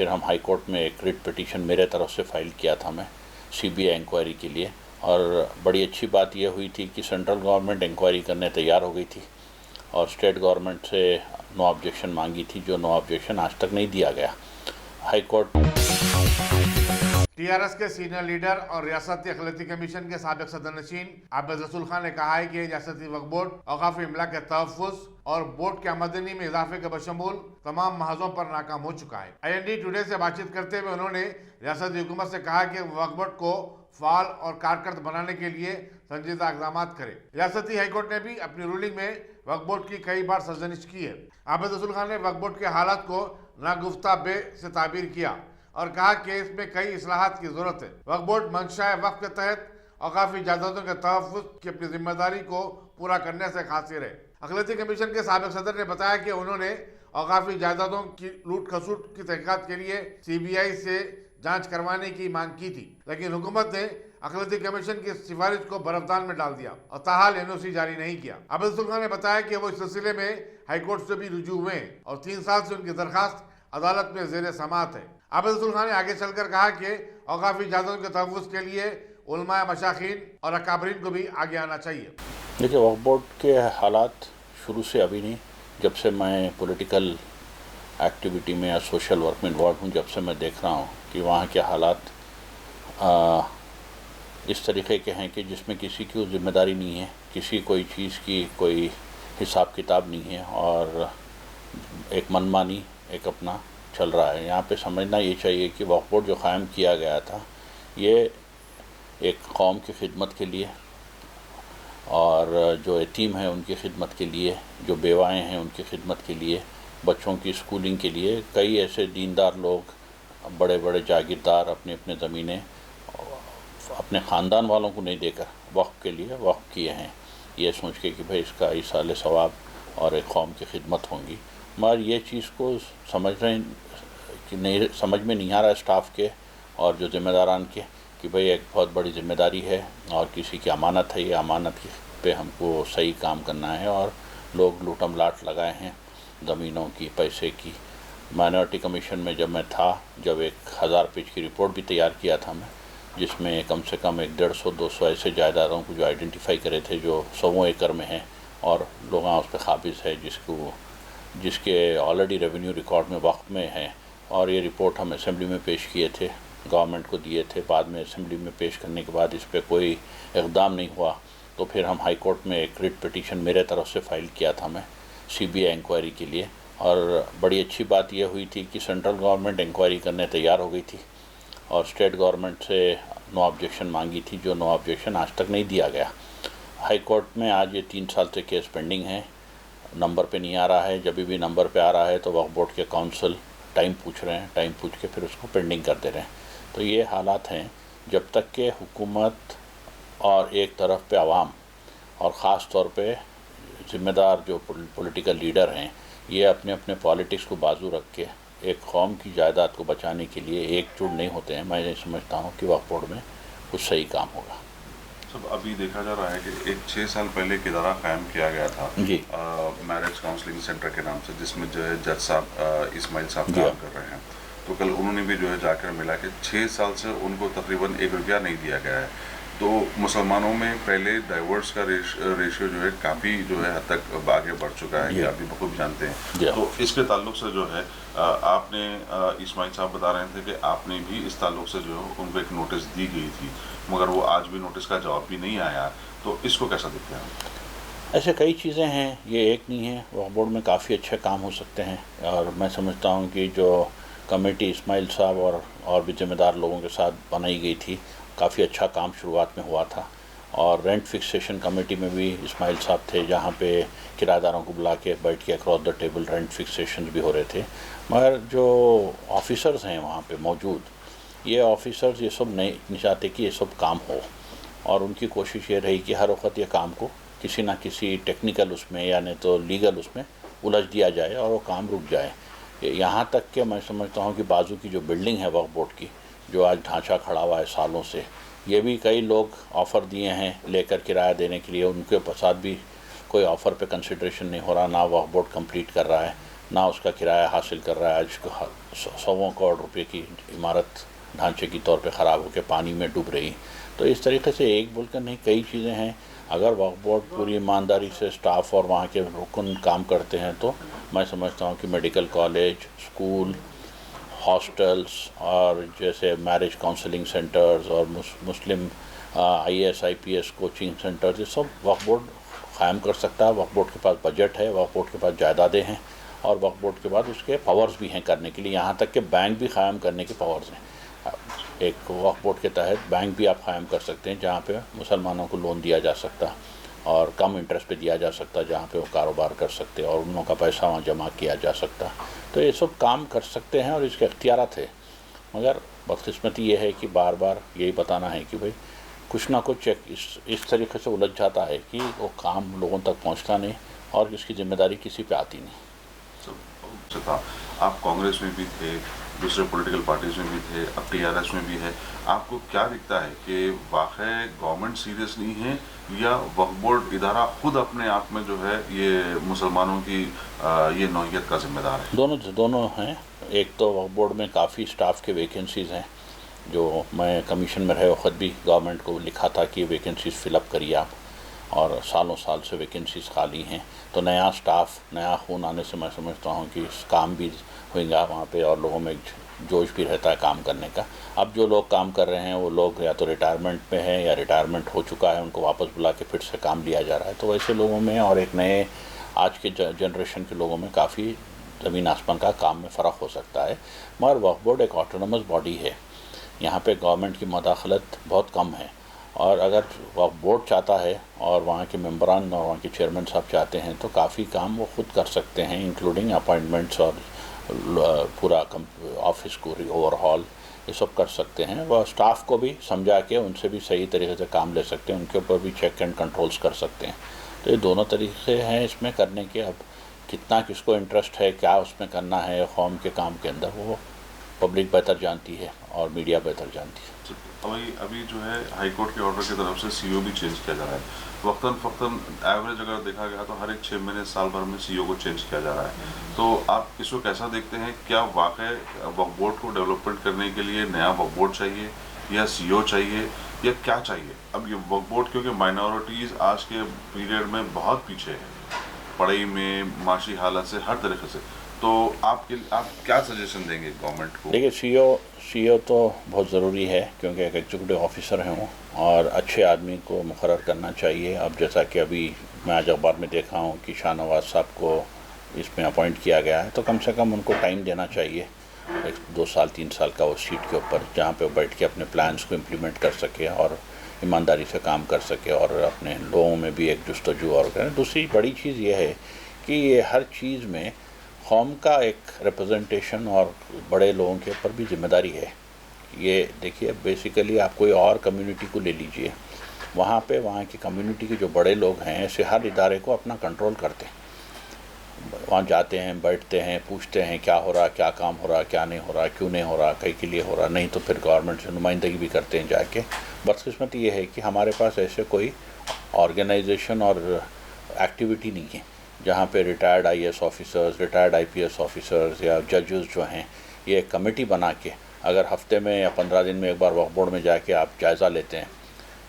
फिर हम high court में एक रिट पिटीशन मेरे तरफ से फ़ाइल किया था मैं सीबीआई इंक्वायरी के लिए। और बड़ी अच्छी बात यह हुई थी कि सेंट्रल गवर्नमेंट इंक्वायरी करने तैयार हो गई थी और स्टेट गवर्नमेंट से नो ऑब्जेक्शन मांगी थी, जो नो ऑब्जेक्शन आज तक नहीं दिया गया। हाई कोर्ट टीआरएस के सीनियर लीडर और रियासती अखिलती कमीशन के साबिक सदर-नशीन आबिद रसूल खान ने कहा है कि रियासती वक्फ बोर्ड औकाफ इमला के तहफ़्फ़ुज़ और बोर्ड के आमदनी में इजाफे के बशमूल तमाम महाजों पर नाकाम हो चुका है। IND टुडे से बातचीत करते हुए उन्होंने रियासती हुकूमत से कहा कि वक्फ बोर्ड को फाल और कारकर्द बनाने के लिए संजीदा इक़दाम करे। रियासती हाईकोर्ट ने भी अपनी रूलिंग में वक्फ बोर्ड की कई बार सरजनिश की है। आबिद रसूल खान ने वक्फ बोर्ड के हालात को नागुफ्ता बे से ताबीर किया और कहा कि इसमें कई इस्लाहात की जरूरत है। वक्फ बोर्ड मंशाए वक्फ के तहत औकाफी जायदादों के तहफ़्फ़ुज़ की अपनी जिम्मेदारी को पूरा करने से कासिर है। अखिलती कमीशन के साबिक सदर ने बताया कि उन्होंने औकाफी जायदादों की लूट खसूट की तहक़ीक़ात के लिए CBI से जांच करवाने की मांग की थी, लेकिन हुकूमत ने अखिलती कमीशन की सिफारिश को बरफदान में डाल दिया और ताहाल NOC जारी नहीं किया। आबिद रसूल खान ने बताया कि वो इस सिलसिले में हाईकोर्ट से भी रुजू हुए हैं और 3 साल से उनकी दरखास्त अदालत में ज़ेर समाअत है। आबिद रसूल खान ने आगे चलकर कहा कि औकाफी जायदादों के तहफ़्फ़ुज़ के लिए उलमा, मशाखीन और अकाबरीन को भी आगे आना चाहिए। देखिए, वक्फ बोर्ड के हालात शुरू से अभी नहीं, जब से मैं पॉलिटिकल एक्टिविटी में या सोशल वर्क में इन्वॉल्व हूँ, जब से मैं देख रहा हूँ कि वहाँ के हालात इस तरीके के हैं कि जिसमें किसी की जिम्मेदारी नहीं है, किसी कोई चीज़ की कोई हिसाब किताब नहीं है और एक मनमानी एक अपना चल रहा है। यहाँ पे समझना ये चाहिए कि वक्फ बोर्ड जो क़ायम किया गया था ये एक कौम की खिदमत के लिए और जो यतीम हैं उनकी खिदमत के लिए, जो बेवाएँ हैं उनकी खिदमत के लिए, बच्चों की स्कूलिंग के लिए कई ऐसे दीनदार लोग, बड़े बड़े जागीरदार अपने अपने ज़मीनें अपने ख़ानदान वालों को नहीं देकर वक्फ के लिए वक्फ किए हैं, ये सोच के कि भाई इसका ईसाल सवाब और एक कौम की खिदमत होंगी। मगर ये चीज़ को समझ रहे कि नहीं, समझ में नहीं आ रहा स्टाफ के और जो ज़िम्मेदारान के कि भाई एक बहुत बड़ी ज़िम्मेदारी है और किसी की अमानत है, ये अमानत पे हमको सही काम करना है और लोग लूटम लाट लगाए हैं ज़मीनों की, पैसे की। माइनॉरिटी कमीशन में जब मैं था, जब 1000 पेज की रिपोर्ट भी तैयार किया था मैं, जिसमें कम से कम 150-200 ऐसे जायदादों को जो आइडेंटिफाई करे थे जो 100 एकड़ में हैं और लोग उस पर काबिज़ है, जिसके ऑलरेडी रेवेन्यू रिकॉर्ड में वक्त में है। और ये रिपोर्ट हम असेंबली में पेश किए थे, गवर्नमेंट को दिए थे। बाद में असेंबली में पेश करने के बाद इस पर कोई इक़दाम नहीं हुआ, तो फिर हम हाई कोर्ट में एक रिट पिटीशन मेरे तरफ से फ़ाइल किया था मैं CBI इंक्वायरी के लिए। और बड़ी अच्छी बात यह हुई थी कि सेंट्रल गवर्नमेंट इंक्वायरी करने तैयार हो गई थी और स्टेट गवर्नमेंट से नो ऑब्जेक्शन मांगी थी, जो नो ऑब्जेक्शन आज तक नहीं दिया गया। हाई कोर्ट में आज ये 3 साल से केस पेंडिंग है, नंबर पे नहीं आ रहा है। जब भी नंबर पे आ रहा है तो वक्फ बोर्ड के काउंसिल टाइम पूछ रहे हैं, टाइम पूछ के फिर उसको पेंडिंग कर दे रहे हैं। तो ये हालात हैं, जब तक के हुकूमत और एक तरफ पे आवाम और ख़ास तौर पे ज़िम्मेदार जो पॉलिटिकल लीडर हैं, ये अपने अपने पॉलिटिक्स को बाजू रख के एक कौम की जायदाद को बचाने के लिए एकजुट नहीं होते हैं, मैं नहीं समझता हूँ कि वक्फ बोर्ड में कुछ सही काम होगा। सब अभी देखा जा रहा है कि एक 6 साल पहले एक इदारा कायम किया गया था जी, मैरिज काउंसलिंग सेंटर के नाम से, जिसमें जो है जज साहब इस्माइल साहब काम कर रहे हैं। तो कल उन्होंने भी जो है जाकर मिला कि 6 साल से उनको तकरीबन 1 रुपया नहीं दिया गया है। तो मुसलमानों में पहले डाइवोर्स का रेशियो जो है काफ़ी जो है हद तक आगे बढ़ चुका है, ये अभी बखूब जानते हैं। तो इसके ताल्लुक से जो है आपने इस्माइल साहब बता रहे थे कि आपने भी इस ताल्लुक से जो है उनको एक नोटिस दी गई थी, मगर वो आज भी नोटिस का जवाब भी नहीं आया। तो इसको कैसा देखते हैं? ऐसे कई चीज़ें हैं, ये एक नहीं है। वक्फ बोर्ड में काफ़ी अच्छे काम हो सकते हैं और मैं समझता हूँ कि जो कमेटी इस्माइल साहब और भी ज़िम्मेदार लोगों के साथ बनाई गई थी, काफ़ी अच्छा काम शुरुआत में हुआ था। और रेंट फिक्सेशन कमेटी में भी इस्माइल साहब थे, जहाँ पे किराएदारों को बुला के बैठ के across the table rent fixation भी हो रहे थे। मगर जो ऑफिसर्स हैं वहाँ पे मौजूद, ये ऑफिसर्स ये सब नहीं चाहते कि ये सब काम हो, और उनकी कोशिश ये रही कि हर वक्त ये काम को किसी ना किसी टेक्निकल उसमें या नहीं तो लीगल उसमें उलझ दिया जाए और वो काम रुक जाए। यहाँ तक कि मैं समझता हूँ कि बाजू की जो बिल्डिंग है वक्फ बोर्ड की, जो आज ढांचा खड़ा हुआ है सालों से, ये भी कई लोग ऑफ़र दिए हैं लेकर किराया देने के लिए, उनके साथ भी कोई ऑफ़र पे कंसिडरेशन नहीं हो रहा, ना वक्फ बोर्ड कंप्लीट कर रहा है, ना उसका किराया हासिल कर रहा है। आज सौों करोड़ रुपए की इमारत ढांचे की तौर पे ख़राब होकर पानी में डूब रही। तो इस तरीके से एक बोलकर नहीं, कई चीज़ें हैं। अगर वक्फ बोर्ड पूरी ईमानदारी से स्टाफ और वहाँ के रुकन काम करते हैं तो मैं समझता हूँ कि मेडिकल कॉलेज, स्कूल, हॉस्टल्स और जैसे मैरिज काउंसलिंग सेंटर्स और मुस्लिम IAS IPS कोचिंग सेंटर्स, ये सब वक्फ बोर्ड क़ायम कर सकता है। वक्फ बोर्ड के पास बजट है, वक्फ बोर्ड के पास जायदादें हैं और वक्फ बोर्ड के बाद उसके पावर्स भी हैं करने के लिए। यहाँ तक कि बैंक भी क़ायम करने के पावर्स हैं। एक वक्फ बोर्ड के तहत बैंक भी आप क़ायम कर सकते हैं जहाँ पे मुसलमानों को लोन दिया जा सकता और कम इंटरेस्ट पे दिया जा सकता, जहाँ पे वो कारोबार कर सकते और उन लोगों का पैसा वहाँ जमा किया जा सकता। तो ये सब काम कर सकते हैं और इसके इख्तियारात है। मगर बदकिस्मती ये है कि बार बार यही बताना है कि भाई कुछ ना कुछ इस तरीके से उलझ जाता है कि वो काम लोगों तक पहुँचता नहीं और इसकी जिम्मेदारी किसी पे आती नहीं। आप कांग्रेस में भी थे, दूसरे पॉलिटिकल पार्टीज में भी थे, अब TRS में भी है। आपको क्या दिखता है कि वाकई गवर्नमेंट सीरियस नहीं है या वक्फ बोर्ड इदारा खुद अपने आप में जो है ये मुसलमानों की ये नौइयत का जिम्मेदार है? दोनों हैं। एक तो वक्फ बोर्ड में काफ़ी स्टाफ के वैकेंसीज़ हैं, जो मैं कमीशन में रहे वक्त भी गवर्नमेंट को लिखा था कि वैकेंसीज़ फ़िलअप करिए आप, और सालों साल से वैकेंसीज़ खाली हैं। तो नया स्टाफ, नया खून आने से मैं समझता हूँ कि काम भी होगा वहाँ पे और लोगों में जोश भी रहता है काम करने का। अब जो लोग काम कर रहे हैं वो लोग या तो रिटायरमेंट में हैं या रिटायरमेंट हो चुका है, उनको वापस बुला के फिर से काम लिया जा रहा है। तो वैसे लोगों में और एक नए आज के जनरेशन के लोगों में काफ़ी ज़मीन आसमान का काम में फ़र्क हो सकता है। मगर वक्फ बोर्ड एक ऑटोनमस बॉडी है, यहाँ पे गवर्नमेंट की मदाखलत बहुत कम है। और अगर वक्फ बोर्ड चाहता है और वहाँ के मेंबरान और वहाँ के चेयरमैन साहब चाहते हैं तो काफ़ी काम वो खुद कर सकते हैं, इंक्लूडिंग अपॉइंटमेंट्स और पूरा ऑफिस को ओवरहॉल ये सब कर सकते हैं। वह स्टाफ को भी समझा के उनसे भी सही तरीके से काम ले सकते हैं, उनके ऊपर भी चेक एंड कंट्रोल्स कर सकते हैं। तो ये दोनों तरीके हैं इसमें करने के। अब कितना किसको इंटरेस्ट है, क्या उसमें करना है कौम के काम के अंदर, वो पब्लिक बेहतर जानती है और मीडिया बेहतर जानती है। अभी जो है हाई कोर्ट के ऑर्डर की तरफ से CEO भी चेंज किया जा रहा है। वक्तन एवरेज अगर देखा गया तो हर एक 6 महीने साल भर में CEO को चेंज किया जा रहा है। तो आप इसको कैसा देखते हैं? क्या वाकई वक्फ बोर्ड को डेवलपमेंट करने के लिए नया वक्फ बोर्ड चाहिए या CEO चाहिए या क्या चाहिए? अब ये वक्फ बोर्ड क्योंकि माइनॉरिटीज़ आज के पीरियड में बहुत पीछे है, पढ़ाई में, माशी हालत से, हर तरीके से। तो आप क्या सजेशन देंगे गवर्नमेंट को? देखिए, CEO तो बहुत ज़रूरी है क्योंकि एक एग्जीक्यूटिव ऑफिसर हैं वो, और अच्छे आदमी को मुकर्रर करना चाहिए। अब जैसा कि अभी मैं आज अखबार में देखा हूँ कि शाहनवाज साहब को इसमें अपॉइंट किया गया है, तो कम से कम उनको टाइम देना चाहिए 2 साल 3 साल का, वो सीट के ऊपर जहाँ पे वो बैठ के अपने प्लान्स को इम्प्लीमेंट कर सके और ईमानदारी से काम कर सके और अपने लोगों में भी एक जुस्तजू और करें। दूसरी बड़ी चीज़ ये है कि ये हर चीज़ में कौम का एक रिप्रेजेंटेशन और बड़े लोगों के ऊपर भी जिम्मेदारी है। ये देखिए, बेसिकली आप कोई और कम्युनिटी को ले लीजिए, वहाँ पे वहाँ की कम्युनिटी के जो बड़े लोग हैं ऐसे हर इदारे को अपना कंट्रोल करते हैं, वहाँ जाते हैं, बैठते हैं, पूछते हैं क्या हो रहा, क्या काम हो रहा, क्या नहीं हो रहा, क्यों नहीं हो रहा, कहीं के लिए हो रहा, नहीं तो फिर गवर्नमेंट से नुमाइंदगी भी करते हैं जाके। बदकिस्मती ये है कि हमारे पास ऐसे कोई ऑर्गेनाइजेशन और एक्टिविटी नहीं है जहाँ पे retired IAS officers, retired IPS officers या जजेस जो हैं ये एक कमेटी बना के अगर हफ्ते में या 15 दिन में एक बार वक्फ बोर्ड में जाके आप जायज़ा लेते हैं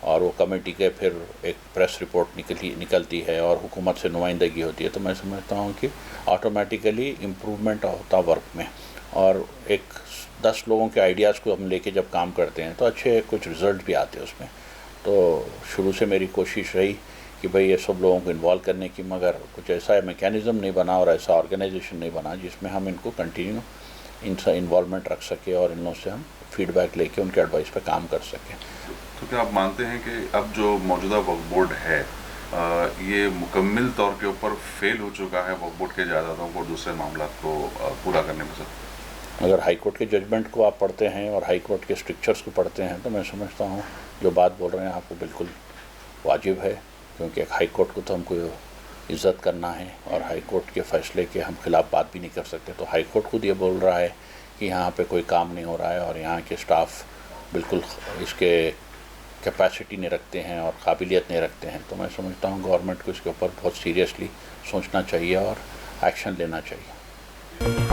और वो कमेटी के फिर एक प्रेस रिपोर्ट निकलती है और हुकूमत से नुमाइंदगी होती है, तो मैं समझता हूँ कि ऑटोमेटिकली इम्प्रूवमेंट होता वर्क में। और एक 10 लोगों के आइडियाज़ को हम लेके जब काम करते हैं तो अच्छे कुछ रिज़ल्ट भी आते हैं उसमें। तो शुरू से मेरी कोशिश रही कि भाई ये सब लोगों को इन्वॉल्व करने की, मगर कुछ ऐसा मैकेनिज़्म नहीं बना और ऐसा ऑर्गेनाइजेशन नहीं बना जिसमें हम इनको कंटिन्यू इनसा इन्वॉल्वमेंट रख सके और इन लोगों से हम फीडबैक लेके उनके एडवाइस पे काम कर सकें। तो क्या आप मानते हैं कि अब जो मौजूदा वक्फ बोर्ड है ये मुकम्मल तौर के ऊपर फेल हो चुका है वक्फ बोर्ड के जायदादों को दूसरे मामला को पूरा करने में? सर, अगर हाई कोर्ट के जजमेंट को आप पढ़ते हैं और हाई कोर्ट के स्ट्रिक्चर्स को पढ़ते हैं तो मैं समझता हूँ जो बात बोल रहे हैं आपको बिल्कुल वाजिब है, क्योंकि एक हाई कोर्ट को तो हमको इज़्ज़त करना है और हाई कोर्ट के फ़ैसले के हम खिलाफ़ बात भी नहीं कर सकते। तो हाई कोर्ट खुद ये बोल रहा है कि यहाँ पे कोई काम नहीं हो रहा है और यहाँ के स्टाफ बिल्कुल इसके कैपेसिटी नहीं रखते हैं और काबिलियत नहीं रखते हैं। तो मैं समझता हूँ गवर्नमेंट को इसके ऊपर बहुत सीरियसली सोचना चाहिए और एक्शन लेना चाहिए। है।